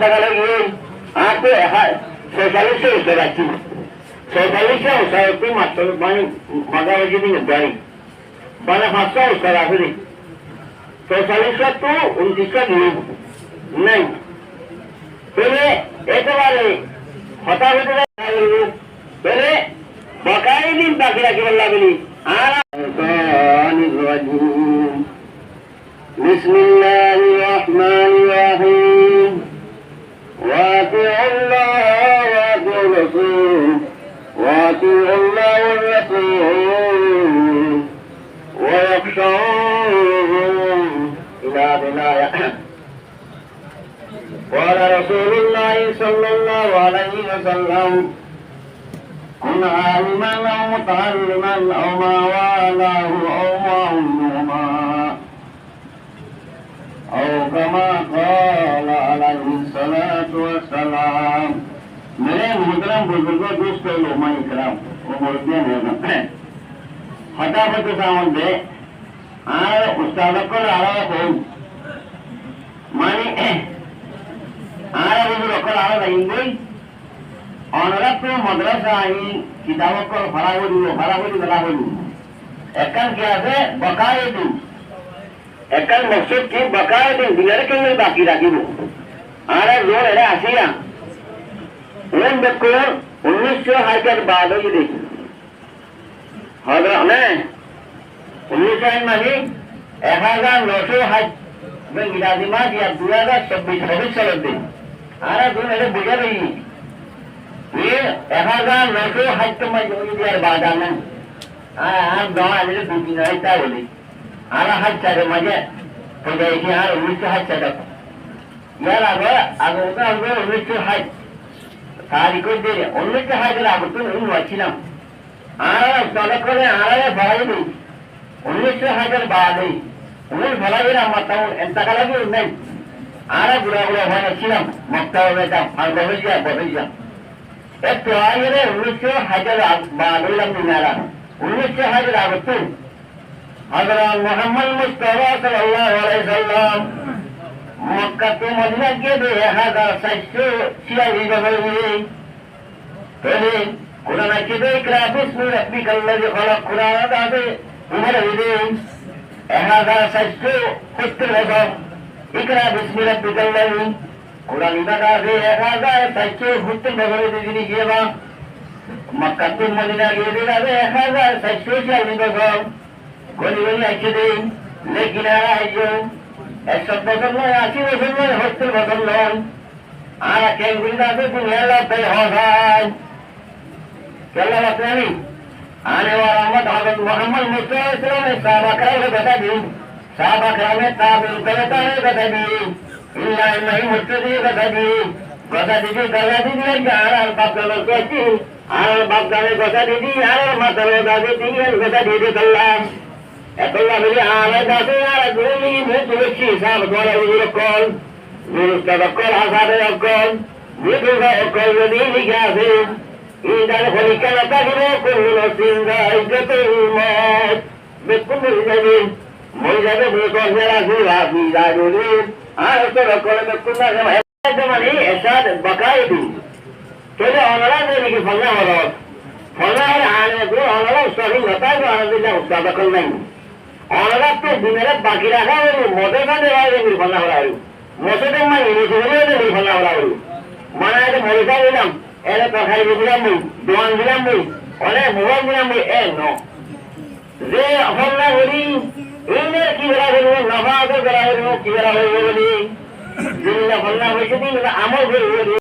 টাকা লাগিয়ে আর তো 46 উঠে রাখছি 46 উঠে মাত্র মানে মাঝামাঝি দিন জানি মানে 500 উঠে রাখি 46 তো 29টা দিন নাই তাহলে একেবারে হতাহত তাহলে বকাই দিন বাকি রাখি বললা বলি আর بسم الله الرحمن الرحيم واتقوا الله واتقوا الرسول واتقوا الله والرسول ويخشون إلى بلايا قال رسول الله صلى الله عليه وسلم كن عالما أو متعلما أو ما والاه أو معلوما أو كما قال عليه الصلاة والسلام मेरे मोहतरम बुजुर्गों दोस्तों लोमा इकराम वो बोलते हैं फटाफट सामन दे আর উস্তাদকল আলাদা করুন মানে আর বুজুর্গকল আলাদা ইংবই অনরাত্র মাদ্রাসা আই কিতাবকল ভাড়া করি একান কি আছে বকায়ে দিন একাল মকসুদ কি বকায়ে দিন দিনের কেন বাকি রাখিব আর জোর এরা আসিয়া ওন দেখো 1900 বাদ হয়ে দেখি হজরত না 1900 মানে 1900 হাজ ইংরাজি মাস ইয়া 2026 সালের দিন আর জোর এরা বুঝা রই ये 1900 হাজ তো মানে ইয়ার বাদ আনা আর দোয়া আলে দুদিন আইতা বলি আর হাজ চারে মাঝে তো দেখি আর 1900 হাজ চাটা यार अगर 1900 হাজ तारीख को दे 1900 হাজের আগে তো আমি বলছিলাম আর তলে করে আর ভাই নেই 1900 হাজার বাদে উনি ভাইয়ের আমার তাও এত টাকা লাগে নাই আর বুড়া ভাই ছিলাম মক্কা বেটা আর বহিয়া একটু আগে 1900 হাজার বাদে লাম নিনারা 1900 হাজার আগে তো হযরত মুহাম্মদ মুস্তাফা সাল্লাল্লাহু আলাইহি সাল্লাম মক্কা তো মদিনা গিয়ে 1446 বছরে তাহলে কোরআন কি দেই ক্রাফিস রাব্বিকাল লাযী খালাক কোরআন দাবে উমর হইলেন 1470 বছর ইকরা বিসমি রাব্বিকাল লাযী কোরআন দাবে 1470 বছরে দিনে গিয়েবা মক্কা তো মদিনা গিয়ে দাবে 1446 বছর গলি আছে দেই লেকিন আইজো 100 বছর নয় 80 বছর নয় 70 বছর নয় আর কেঙ্গুলি দাবে দুনিয়া লাভে হয় কেলা বাতনি आने वाला मत हजरत मोहम्मद मुस्तफा ने साहबा कराम बता दी साहबा कराम ने ताबीन करता है बता दी इल्ला नहीं मुस्तदी बता दी गदा दी यार बाप का लोग कहती আর বাপ দানে কথা দিদি আর মাতালো দাদি দিন কথা দিদি কল্লাম এতলা বলি আর দাদে আর গুলি মে তুলছি সব ধরে উড় কল মুস্তাদ কল হাসারে কল বিদুগা কল যদি লিখাছে ইদার খলিকা লতা গুলো কোন সিংহা ইজ্জতের মত বেকুল যাবে মই যাবে বকর যারা সুরাবি যাবে আর তো কল বেকুল না মানে এসাদ বকায়ে দিন তোলে অনরা দেখি ফলনা হলো ফলনা হলে আনে তো অনরা সরি লতা তো আনন্দ যা উস্তাদ কল নাই অনরা তো দিনের বাকি রাখা হলো মোটে কানে বাইরে ফলনা হলো মোটে তো মানে ইনি ফলনা হলো মানে এটা মরিকা দিলাম এর তরকারি দিলাম মই দোয়ান দিলাম মই অনেক মোবাইল দিলাম মই ন যে ফলনা হলি ইনের কি বেলা হলো নফা বেলা হলো কি বেলা হলো বলি দিন ফলনা হয়েছে দিন আমল করে